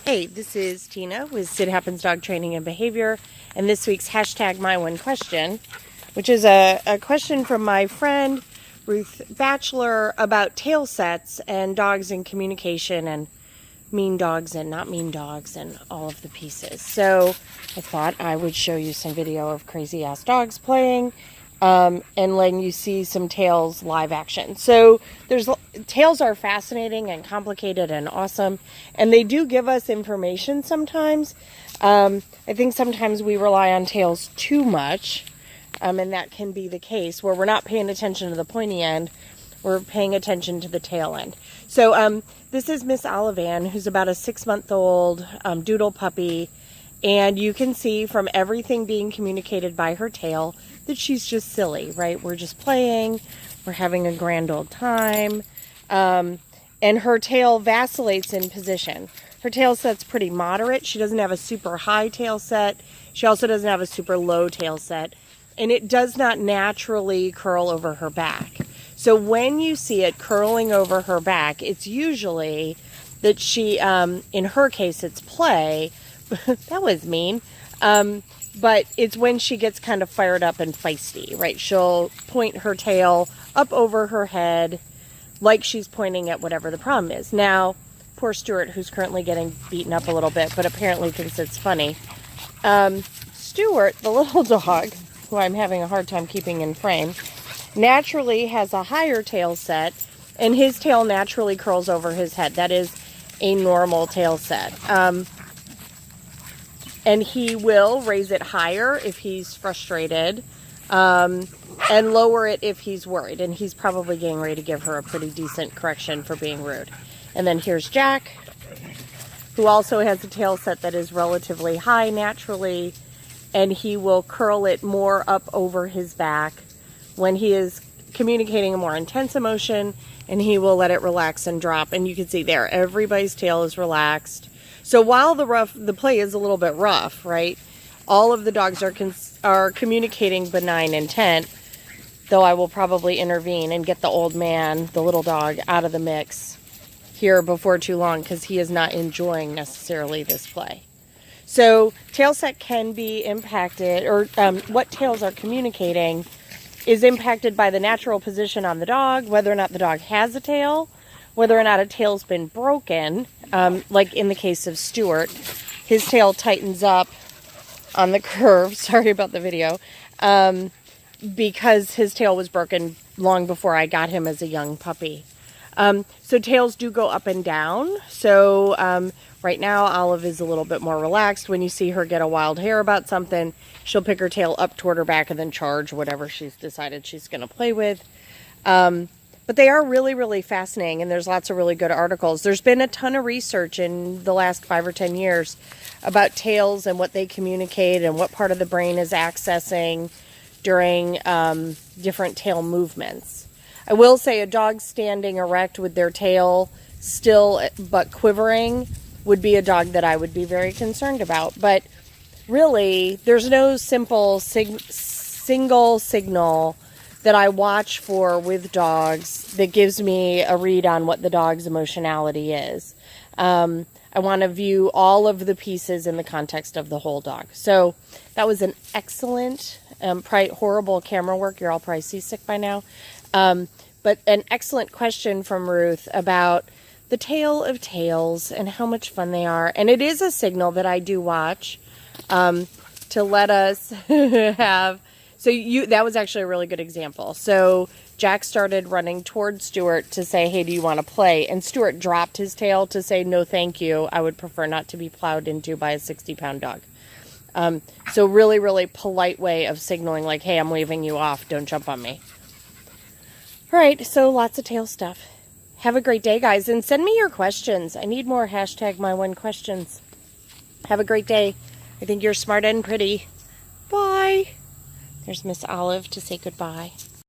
Hey, this is Tina with Sid Happens Dog Training and Behavior, and this week's hashtag My One Question, which is a question from my friend Ruth Batchelor about tail sets and dogs and communication and mean dogs and not mean dogs and all of the pieces. So I thought I would show you some video of crazy ass dogs playing and letting you see some tails live action. So tails are fascinating and complicated and awesome, and they do give us information sometimes. I think sometimes we rely on tails too much, and that can be the case where we're not paying attention to the pointy end, we're paying attention to the tail end. So this is Miss Olivan, who's about a 6-month-old doodle puppy, and you can see from everything being communicated by her tail that she's just silly, right? We're just playing, we're having a grand old time, and her tail vacillates in position. Her tail set's pretty moderate. She doesn't have a super high tail set. She also doesn't have a super low tail set, and it does not naturally curl over her back. So when you see it curling over her back, it's usually that she, in her case, it's play. That was mean. But it's when she gets kind of fired up and feisty, right? She'll point her tail up over her head like she's pointing at whatever the problem is. Now, poor Stuart, who's currently getting beaten up a little bit, but apparently thinks it's funny. Stuart, the little dog, who I'm having a hard time keeping in frame, naturally has a higher tail set, and his tail naturally curls over his head. That is a normal tail set. And he will raise it higher if he's frustrated, and lower it if he's worried. And he's probably getting ready to give her a pretty decent correction for being rude. And then here's Jack, who also has a tail set that is relatively high naturally, and he will curl it more up over his back when he is communicating a more intense emotion, and he will let it relax and drop. And you can see there, everybody's tail is relaxed. So while the play is a little bit rough, right, all of the dogs are communicating benign intent, though I will probably intervene and get the old man, the little dog, out of the mix here before too long, because he is not enjoying necessarily this play. So tail set can be impacted, or what tails are communicating is impacted by the natural position on the dog, whether or not the dog has a tail, whether or not a tail's been broken. Like in the case of Stuart, his tail tightens up on the curve. Sorry about the video. Because his tail was broken long before I got him as a young puppy. So tails do go up and down. So right now Olive is a little bit more relaxed. When you see her get a wild hair about something, she'll pick her tail up toward her back and then charge whatever she's decided she's going to play with. But they are really, really fascinating, and there's lots of really good articles. There's been a ton of research in the last 5 or 10 years about tails and what they communicate and what part of the brain is accessing during different tail movements. I will say a dog standing erect with their tail still but quivering would be a dog that I would be very concerned about. But really, there's no simple single signal that I watch for with dogs that gives me a read on what the dog's emotionality is. I want to view all of the pieces in the context of the whole dog. So that was an excellent, probably horrible camera work. You're all probably seasick by now. But an excellent question from Ruth about the tale of tails and how much fun they are. And it is a signal that I do watch to let us have... So that was actually a really good example. So Jack started running towards Stuart to say, hey, do you want to play? And Stuart dropped his tail to say, no, thank you. I would prefer not to be plowed into by a 60-pound dog. So really, really polite way of signaling like, hey, I'm waving you off. Don't jump on me. All right, so lots of tail stuff. Have a great day, guys. And send me your questions. I need more hashtag My One Questions. Have a great day. I think you're smart and pretty. Bye. There's Miss Olive to say goodbye.